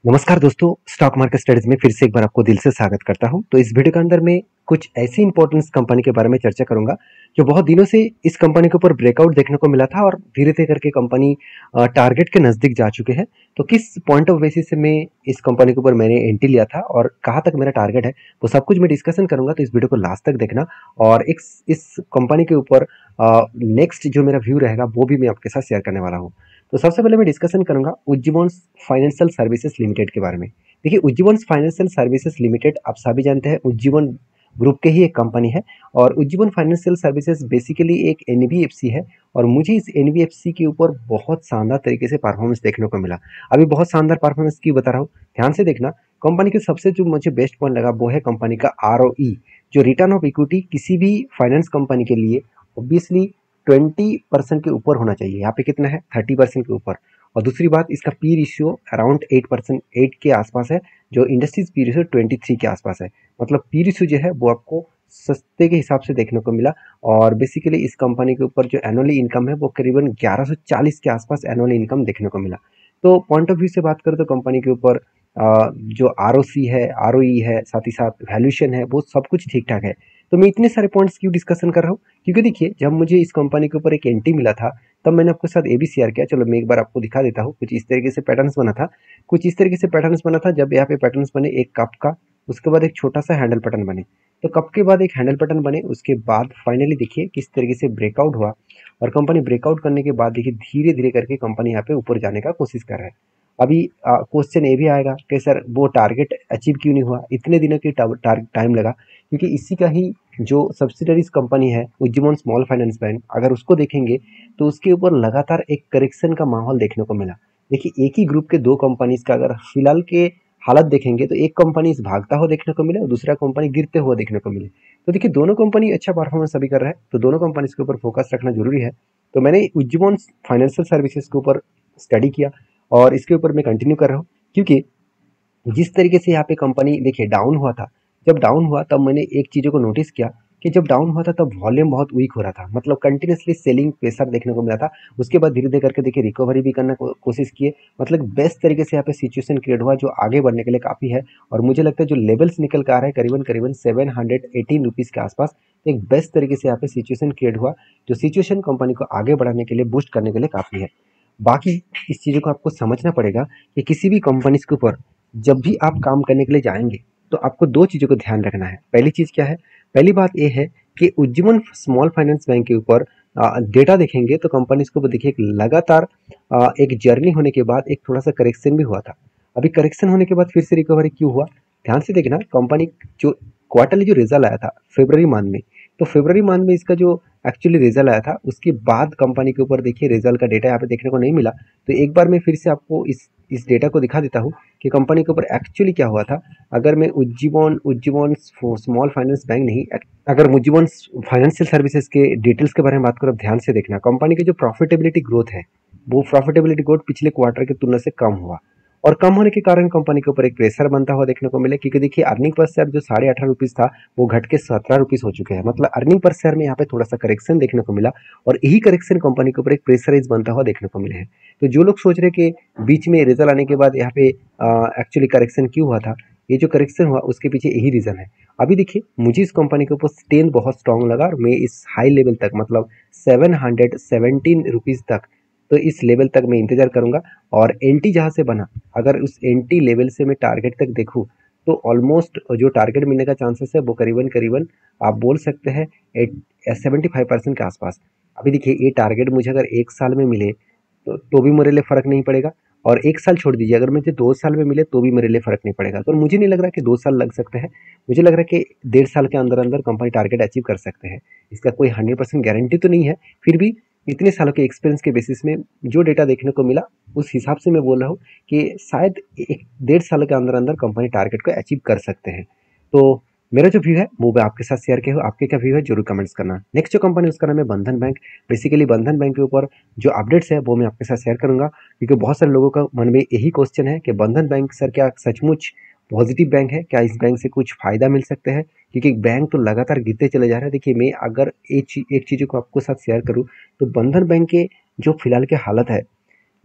नमस्कार दोस्तों, stock market studies में फिर से एक बार आपको दिल से स्वागत करता हूं। तो इस वीडियो के अंदर मैं कुछ ऐसी इंपॉर्टेंस कंपनी के बारे में चर्चा करूंगा जो बहुत दिनों से इस कंपनी के ऊपर ब्रेकआउट देखने को मिला था और धीरे धीरे करके कंपनी टारगेट के नजदीक जा चुके हैं। तो किस पॉइंट ऑफ बेसिस से मैं इस कंपनी के ऊपर मैंने एंट्री लिया था और कहाँ तक मेरा टारगेट है, वो सब कुछ मैं डिस्कशन करूंगा। तो इस वीडियो को लास्ट तक देखना और इस कंपनी के ऊपर नेक्स्ट जो मेरा व्यू रहेगा वो भी मैं आपके साथ शेयर करने वाला हूँ। तो सबसे पहले मैं डिस्कशन करूंगा उज्जीवन फाइनेंशियल सर्विसेज लिमिटेड के बारे में। देखिए, उज्जीवन फाइनेंशियल सर्विसेज लिमिटेड आप सभी जानते हैं उज्जीवन ग्रुप के ही एक कंपनी है और उज्जीवन फाइनेंशियल सर्विसेज बेसिकली एक एनबीएफसी है। और मुझे इस एनबीएफसी के ऊपर बहुत शानदार तरीके से परफॉर्मेंस देखने को मिला। अभी बहुत शानदार परफॉर्मेंस क्यों बता रहा हूँ, ध्यान से देखना। कंपनी के सबसे जो मुझे बेस्ट पॉइंट लगा वो है कंपनी का आरओई, जो रिटर्न ऑफ इक्विटी किसी भी फाइनेंस कंपनी के लिए ऑब्वियसली 20% के ऊपर होना चाहिए। यहाँ पे कितना है, 30% के ऊपर। और दूसरी बात, इसका पी रेशियो अराउंड 8%, 8 के आसपास है, जो इंडस्ट्रीज पी रेशियो 23 के आसपास है। मतलब पी रेशियो जो है वो आपको सस्ते के हिसाब से देखने को मिला। और बेसिकली इस कंपनी के ऊपर जो एनुअली इनकम है वो करीबन 1140 के आसपास एनुअल इनकम देखने को मिला। तो पॉइंट ऑफ व्यू से बात करें तो कंपनी के ऊपर जो आरओसी है, आरओई है, साथ ही साथ वैल्यूएशन है, वो सब कुछ ठीक ठाक है। तो मैं इतने सारे पॉइंट्स क्यों डिस्कशन कर रहा हूँ, क्योंकि देखिए जब मुझे इस कंपनी के ऊपर एक एंट्री मिला था तब मैंने आपके साथ ये भी शेयर किया। चलो मैं एक बार आपको दिखा देता हूँ। कुछ इस तरीके से पैटर्न्स बना था, कुछ इस तरीके से पैटर्न्स बना था। जब यहाँ पे पैटर्न्स बने एक कप का, उसके बाद एक छोटा सा हैंडल पैटर्न बने, तो कप के बाद एक हैंडल पैटर्न बने, उसके बाद फाइनली देखिए किस तरीके से ब्रेकआउट हुआ। और कंपनी ब्रेकआउट करने के बाद देखिए धीरे धीरे करके कंपनी यहाँ पे ऊपर जाने का कोशिश कर रहा है। अभी क्वेश्चन ये भी आएगा कि सर वो टारगेट अचीव क्यों नहीं हुआ, इतने दिनों की टाइम लगा। क्योंकि इसी का ही जो सब्सिडरीज कंपनी है उज्जीवन स्मॉल फाइनेंस बैंक, अगर उसको देखेंगे तो उसके ऊपर लगातार एक करेक्शन का माहौल देखने को मिला। देखिए एक ही ग्रुप के दो कंपनीज का अगर फिलहाल के हालत देखेंगे तो एक कंपनी भागता हुआ देखने को मिले और दूसरा कंपनी गिरते हुआ देखने को मिले। तो देखिए दोनों कंपनी अच्छा परफॉर्मेंस अभी कर रहा है, तो दोनों कंपनीज के ऊपर फोकस रखना जरूरी है। तो मैंने उज्जीवन फाइनेंशियल सर्विसेज के ऊपर स्टडी किया और इसके ऊपर मैं कंटिन्यू कर रहा हूँ। क्योंकि जिस तरीके से यहाँ पे कंपनी देखिए डाउन हुआ था, जब डाउन हुआ तब मैंने एक चीज़ों को नोटिस किया कि जब डाउन हुआ था तब वॉल्यूम बहुत वीक हो रहा था, मतलब कंटिन्यूसली सेलिंग प्रेशर देखने को मिला था। उसके बाद धीरे धीरे करके देखिए रिकवरी भी करना कोशिश किए, मतलब बेस्ट तरीके से यहाँ पे सिचुएशन क्रिएट हुआ जो आगे बढ़ने के लिए काफ़ी है। और मुझे लगता है जो लेवल्स निकल कर आ रहा है करीबन करीबन 718 रुपीज़ के आसपास, तो एक बेस्ट तरीके से यहाँ पे सिचुएशन क्रिएट हुआ, जो सिचुएशन कंपनी को आगे बढ़ाने के लिए, बूस्ट करने के लिए काफ़ी है। बाकी इस चीज़ों को आपको समझना पड़ेगा कि किसी भी कंपनीज के ऊपर जब भी आप काम करने के लिए जाएंगे तो आपको दो चीज़ों को ध्यान रखना है। पहली चीज़ क्या है, पहली बात यह है कि उज्जीवन स्मॉल फाइनेंस बैंक के ऊपर डेटा देखेंगे तो कंपनीज को देखिए लगातार एक जर्नी होने के बाद एक थोड़ा सा करेक्शन भी हुआ था। अभी करेक्शन होने के बाद फिर से रिकवरी क्यों हुआ, ध्यान से देखना। कंपनी जो क्वार्टरली जो रिजल्ट आया था फरवरी मंथ में, तो फरवरी मंथ में इसका जो एक्चुअली रिजल्ट आया था उसके बाद कंपनी के ऊपर देखिए रिजल्ट का डेटा यहाँ पे देखने को नहीं मिला। तो एक बार मैं फिर से आपको इस डेटा को दिखा देता हूँ कि कंपनी के ऊपर एक्चुअली क्या हुआ था। अगर मैं Ujjivan Ujjivan small finance bank नहीं, अगर उज्जीवन फाइनेंशियल सर्विसेज के डिटेल्स के बारे में बात करो, ध्यान से देखना। कंपनी की जो प्रॉफिटेबिलिटी ग्रोथ है वो प्रॉफिटेबिलिटी ग्रोथ पिछले क्वार्टर की तुलना से कम हुआ और कम होने के कारण कंपनी के ऊपर एक प्रेशर बनता हुआ देखने को मिले। क्योंकि देखिए अर्निंग पर शेयर जो 18.5 रुपीज़ था वो घट के 17 रुपीज़ हो चुके हैं, मतलब अर्निंग पर शेयर में यहाँ पे थोड़ा सा करेक्शन देखने को मिला और यही करेक्शन कंपनी के ऊपर एक प्रेशराइज बनता हुआ देखने को मिले हैं। तो जो लोग सोच रहे कि बीच में रिजल्ट आने के बाद यहाँ पे एक्चुअली करेक्शन क्यों हुआ था, ये जो करेक्शन हुआ उसके पीछे यही रीज़न है। अभी देखिए मुझे इस कंपनी के ऊपर स्ट्रेंथ बहुत स्ट्रांग लगा और मैं इस हाई लेवल तक, मतलब 717 रुपीज़ तक, तो इस लेवल तक मैं इंतजार करूंगा। और एंटी जहां से बना, अगर उस एंटी लेवल से मैं टारगेट तक देखूं तो ऑलमोस्ट जो टारगेट मिलने का चांसेस है वो करीबन करीबन आप बोल सकते हैं 75% के आसपास। अभी देखिए ये टारगेट मुझे अगर एक साल में मिले तो भी मेरे लिए फ़र्क नहीं पड़ेगा, और एक साल छोड़ दीजिए अगर मुझे 2 साल में मिले तो भी मेरे लिए फ़र्क नहीं पड़ेगा। तो मुझे नहीं लग रहा कि 2 साल लग सकते हैं, मुझे लग रहा है कि 1.5 साल के अंदर अंदर कंपनी टारगेट अचीव कर सकते हैं। इसका कोई 100% गारंटी तो नहीं है, फिर भी इतने सालों के एक्सपीरियंस के बेसिस में जो डेटा देखने को मिला उस हिसाब से मैं बोल रहा हूँ कि शायद 1.5 साल के अंदर अंदर कंपनी टारगेट को अचीव कर सकते हैं। तो मेरा जो व्यू है वो मैं आपके साथ शेयर किया हूँ, आपके क्या व्यू है जरूर कमेंट्स करना। नेक्स्ट जो कंपनी उसका नाम है बंधन बैंक। बेसिकली बंधन बैंक के ऊपर जो अपडेट्स है वो मैं आपके साथ शेयर करूंगा, क्योंकि बहुत सारे लोगों का मन में यही क्वेश्चन है कि बंधन बैंक सर क्या सचमुच पॉजिटिव बैंक है, क्या इस बैंक से कुछ फायदा मिल सकते हैं, क्योंकि बैंक तो लगातार गिरते चले जा रहे हैं। देखिए मैं अगर एक चीज़ को आपको साथ शेयर करूँ तो बंधन बैंक के जो फिलहाल के हालत है,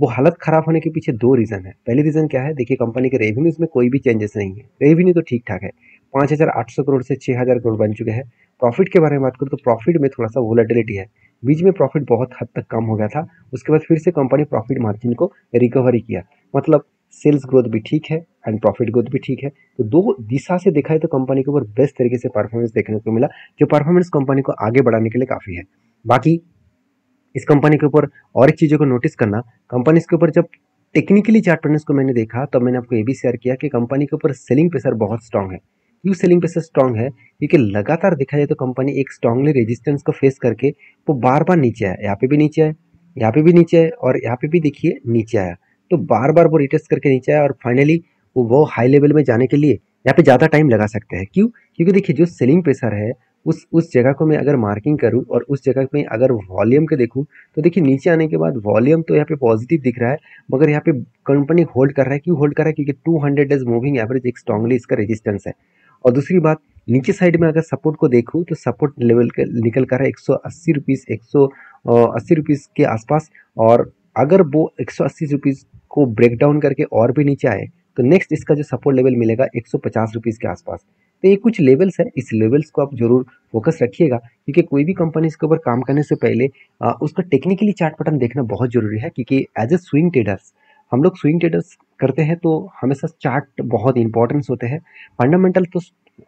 वो हालत खराब होने के पीछे दो रीज़न है। पहली रीज़न क्या है, देखिए कंपनी के रेवेन्यूज में कोई भी चेंजेस नहीं है, रेवेन्यू तो ठीक ठाक है, 5,800 करोड़ से 6,000 करोड़ बन चुके हैं। प्रॉफिट के बारे में बात करूँ तो प्रॉफिट में थोड़ा सा वोलेटिलिटी है, बीच में प्रॉफिट बहुत हद तक कम हो गया था, उसके बाद फिर से कंपनी प्रॉफिट मार्जिन को रिकवरी किया। मतलब सेल्स ग्रोथ भी ठीक है एंड प्रॉफिट ग्रोथ भी ठीक है। तो दो दिशा से देखा है तो कंपनी के ऊपर बेस्ट तरीके से परफॉर्मेंस देखने को मिला, जो परफॉर्मेंस कंपनी को आगे बढ़ाने के लिए काफ़ी है। बाकी इस कंपनी के ऊपर और एक चीज़ों को नोटिस करना, कंपनी के ऊपर जब टेक्निकली चार्ट पैटर्न्स को मैंने देखा तब मैंने आपको ये भी शेयर किया कि कंपनी के ऊपर सेलिंग प्रेशर बहुत स्ट्रांग है। क्यों सेलिंग प्रेशर स्ट्रांग है? क्योंकि लगातार देखा जाए तो कंपनी एक स्ट्रांगली रेजिस्टेंस को फेस करके वो बार बार नीचे आया, यहाँ पे भी नीचे आया, यहाँ पे भी नीचे आया और यहाँ पे भी देखिए नीचे आया। तो बार बार वो रिटेस्ट करके नीचे आया और फाइनली वो हाई लेवल में जाने के लिए यहाँ पे ज़्यादा टाइम लगा सकते हैं। क्यों? क्योंकि देखिए जो सेलिंग प्रेशर है उस जगह को मैं अगर मार्किंग करूँ और उस जगह में अगर वॉल्यूम के देखूँ तो देखिए नीचे आने के बाद वॉल्यूम तो यहाँ पे पॉजिटिव दिख रहा है, मगर यहाँ पे कंपनी होल्ड कर रहा है। क्यों होल्ड कर रहा है? क्योंकि 200 डेज मूविंग एवरेज एक स्ट्रांगली इसका रेजिस्टेंस है। और दूसरी बात, नीचे साइड में अगर सपोर्ट को देखूँ तो सपोर्ट लेवल के निकल कर है 180 रुपीज़, 180 रुपीज़ के आसपास। और अगर वो 180 रुपीज़ को ब्रेक डाउन करके और भी नीचे आए तो नेक्स्ट इसका जो सपोर्ट लेवल मिलेगा 150 रुपीज़ के आसपास। तो ये कुछ लेवल्स है, इस लेवल्स को आप जरूर फोकस रखिएगा, क्योंकि कोई भी कंपनी इसके ऊपर काम करने से पहले उसका टेक्निकली चार्ट पैटर्न देखना बहुत जरूरी है। क्योंकि एज ए स्विंग ट्रेडर्स हम लोग स्विंग ट्रेडर्स करते हैं तो हमेशा चार्ट बहुत इंपॉर्टेंस होते हैं। फंडामेंटल तो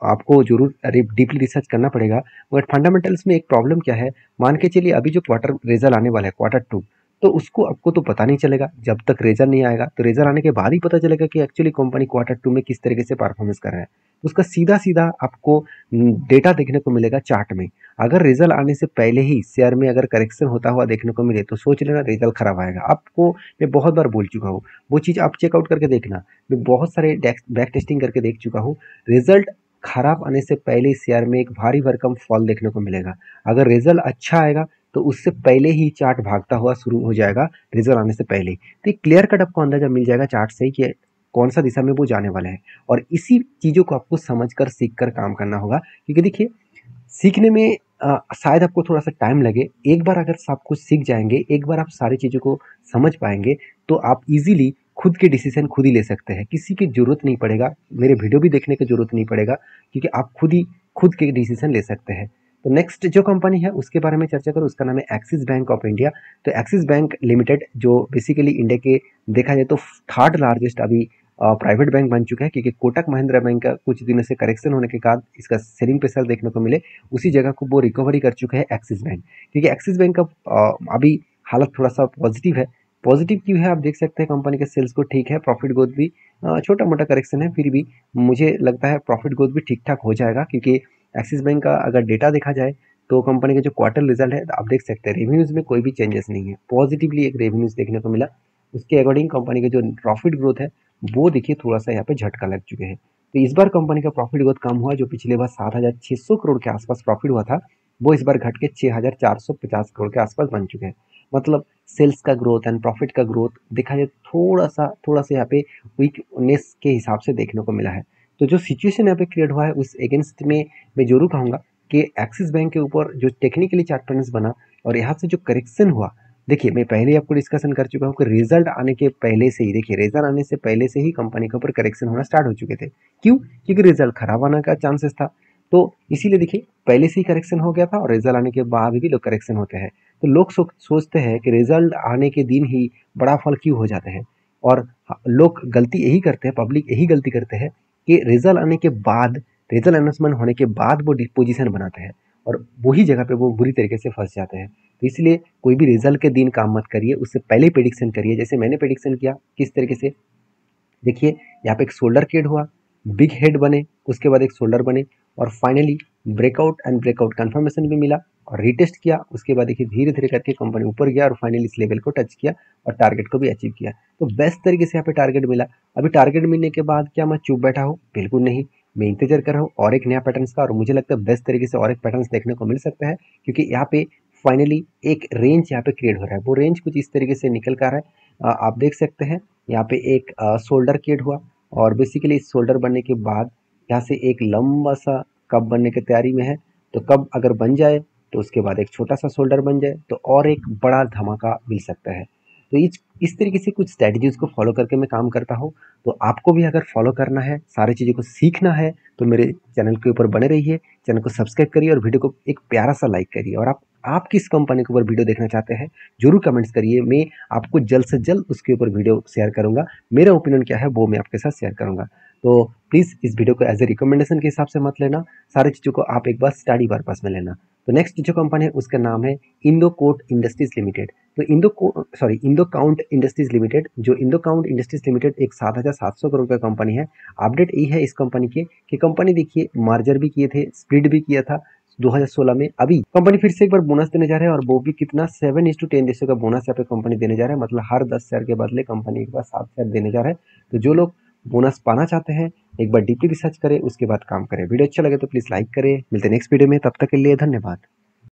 आपको जरूर डीपली रिसर्च करना पड़ेगा, मगर फंडामेंटल्स में एक प्रॉब्लम क्या है, मान के चलिए अभी जो क्वार्टर रिजल्ट आने वाला है Q2, तो उसको आपको तो पता नहीं चलेगा जब तक रिजल्ट नहीं आएगा। तो रिजल्ट आने के बाद ही पता चलेगा कि एक्चुअली कंपनी Q2 में किस तरीके से परफॉर्मेंस कर रहा है। तो उसका सीधा सीधा आपको डेटा देखने को मिलेगा चार्ट में। अगर रिजल्ट आने से पहले ही शेयर में अगर करेक्शन होता हुआ देखने को मिले तो सोच लेना रिजल्ट खराब आएगा। आपको मैं बहुत बार बोल चुका हूँ, वो चीज़ आप चेकआउट करके देखना। मैं बहुत सारे बैक टेस्टिंग करके देख चुका हूँ, रिजल्ट खराब आने से पहले शेयर में एक भारी भरकम फॉल देखने को मिलेगा। अगर रिजल्ट अच्छा आएगा तो उससे पहले ही चार्ट भागता हुआ शुरू हो जाएगा, रिजल्ट आने से पहले। तो एक क्लियर कट आपको अंदाजा मिल जाएगा चार्ट से कि कौन सा दिशा में वो जाने वाला है। और इसी चीज़ों को आपको समझकर सीखकर काम करना होगा, क्योंकि देखिए सीखने में शायद आपको थोड़ा सा टाइम लगे। एक बार अगर सब कुछ सीख जाएंगे, एक बार आप सारी चीज़ों को समझ पाएंगे तो आप इजीली खुद के डिसीजन खुद ही ले सकते हैं। किसी की जरूरत नहीं पड़ेगा, मेरे वीडियो भी देखने की जरूरत नहीं पड़ेगा, क्योंकि आप खुद के डिसीजन ले सकते हैं। तो नेक्स्ट जो कंपनी है उसके बारे में चर्चा करूँ, उसका नाम है एक्सिस बैंक ऑफ इंडिया। तो एक्सिस बैंक लिमिटेड जो बेसिकली इंडिया के देखा जाए तो थर्ड लार्जेस्ट अभी प्राइवेट बैंक बन चुका है, क्योंकि कोटक महिंद्रा बैंक का कुछ दिनों से करेक्शन होने के बाद इसका सेलिंग प्रेशर देखने को मिले, उसी जगह को वो रिकवरी कर चुका है एक्सिस बैंक। क्योंकि एक्सिस बैंक का अभी हालत थोड़ा सा पॉजिटिव है। पॉजिटिव क्यों है? आप देख सकते हैं कंपनी के सेल्स को ठीक है, प्रॉफिट ग्रोथ भी छोटा मोटा करेक्शन है, फिर भी मुझे लगता है प्रॉफिट ग्रोथ भी ठीक ठाक हो जाएगा। क्योंकि एक्सिस बैंक का अगर डेटा देखा जाए तो कंपनी का जो क्वार्टर रिजल्ट है आप देख सकते हैं, रेवेन्यूज में कोई भी चेंजेस नहीं है, पॉजिटिवली एक रेवेन्यूज देखने को मिला। उसके अकॉर्डिंग कंपनी का जो प्रॉफिट ग्रोथ है वो देखिए थोड़ा सा यहाँ पे झटका लग चुके हैं। तो इस बार कंपनी का प्रॉफिट ग्रोथ कम हुआ, जो पिछले बार 7,600 करोड़ के आसपास प्रॉफिट हुआ था वो इस बार घट के 6,450 करोड़ के आसपास बन चुके हैं। मतलब सेल्स का ग्रोथ एंड प्रॉफिट का ग्रोथ देखा जाए थोड़ा सा यहाँ पे वीकनेस के हिसाब से देखने को मिला है। तो जो सिचुएशन यहाँ पे क्रिएट हुआ है उस अगेंस्ट में मैं जरूर कहूँगा कि एक्सिस बैंक के ऊपर जो टेक्निकली चार्ट पैटर्न्स बना और यहाँ से जो करेक्शन हुआ, देखिए मैं पहले ही आपको डिस्कशन कर चुका हूँ कि रिजल्ट आने के पहले से ही, देखिए रिजल्ट आने से पहले से ही कंपनी के ऊपर करेक्शन होना स्टार्ट हो चुके थे। क्यों? क्योंकि रिजल्ट खराब आने का चांसेस था, तो इसीलिए देखिए पहले से ही करेक्शन हो गया था और रिजल्ट आने के बाद भी लोग करेक्शन होते हैं। तो लोग सोचते हैं कि रिजल्ट आने के दिन ही बड़ा फल क्यों हो जाते हैं, और लोग गलती यही करते हैं, पब्लिक यही गलती करते हैं कि रिजल्ट आने के बाद, रिजल्ट अनाउंसमेंट होने के बाद वो पोजीशन बनाते हैं और वही जगह पे वो बुरी तरीके से फंस जाते हैं। तो इसलिए कोई भी रिजल्ट के दिन काम मत करिए, उससे पहले प्रेडिक्शन करिए। जैसे मैंने प्रेडिक्शन किया किस तरीके से, देखिए यहाँ पे एक शोल्डर क्रिएट हुआ, बिग हेड बने, उसके बाद एक शोल्डर बने और फाइनली ब्रेकआउट कंफर्मेशन भी मिला और रीटेस्ट किया। उसके बाद देखिए धीरे धीरे करके कंपनी ऊपर गया और फाइनली इस लेवल को टच किया और टारगेट को भी अचीव किया। तो बेस्ट तरीके से यहाँ पे टारगेट मिला। अभी टारगेट मिलने के बाद क्या मैं चुप बैठा हूँ? बिल्कुल नहीं, मैं इंतजार कर रहा हूँ और एक नया पैटर्न्स का, और मुझे लगता है बेस्ट तरीके से और एक पैटर्न्स देखने को मिल सकता है, क्योंकि यहाँ पे फाइनली एक रेंज यहाँ पे क्रिएट हो रहा है। वो रेंज कुछ इस तरीके से निकल कर आ रहा है, आप देख सकते हैं। यहाँ पे एक शोल्डर क्रिएट हुआ और बेसिकली इस शोल्डर बनने के बाद यहाँ से एक लंबा सा कप बनने की तैयारी में है। तो कप अगर बन जाए तो उसके बाद एक छोटा सा शोल्डर बन जाए तो और एक बड़ा धमाका मिल सकता है। तो इस तरीके से कुछ स्ट्रैटेजीज को फॉलो करके मैं काम करता हूँ। तो आपको भी अगर फॉलो करना है, सारी चीज़ों को सीखना है, तो मेरे चैनल के ऊपर बने रहिए, चैनल को सब्सक्राइब करिए और वीडियो को एक प्यारा सा लाइक करिए। और आप किस कंपनी के ऊपर वीडियो देखना चाहते हैं जरूर कमेंट्स करिए, मैं आपको जल्द से जल्द उसके ऊपर वीडियो शेयर करूंगा। मेरा ओपिनियन क्या है वो मैं आपके साथ शेयर करूंगा। तो प्लीज़ इस वीडियो को एज ए रिकमेंडेशन के हिसाब से मत लेना, सारी चीज़ों को आप एक बार स्टडी पर्पस में लेना। तो नेक्स्ट जो कंपनी है उसका नाम है इंडो कोट इंडस्ट्रीज लिमिटेड। तो इंडो काउंट इंडस्ट्रीज लिमिटेड, जो इंडो काउंट इंडस्ट्रीज लिमिटेड एक 7,700 करोड़ का कंपनी है। अपडेट यही है इस कंपनी के कि कंपनी देखिए मार्जर भी किए थे, स्प्लिट भी किया था 2016 में। अभी कंपनी फिर से एक बार बोनस देने जा रहे हैं और वो भी कितना 7:10 रेशियो का बोनस यहाँ पे कंपनी देने जा रहा है। मतलब हर 10 शेयर के बदले कंपनी के पास 7 शेयर देने जा रहा है। तो जो लोग बोनस पाना चाहते हैं एक बार डीपली रिसर्च करें, उसके बाद काम करें। वीडियो अच्छा लगे तो प्लीज़ लाइक करें। मिलते हैं नेक्स्ट वीडियो में, तब तक के लिए धन्यवाद।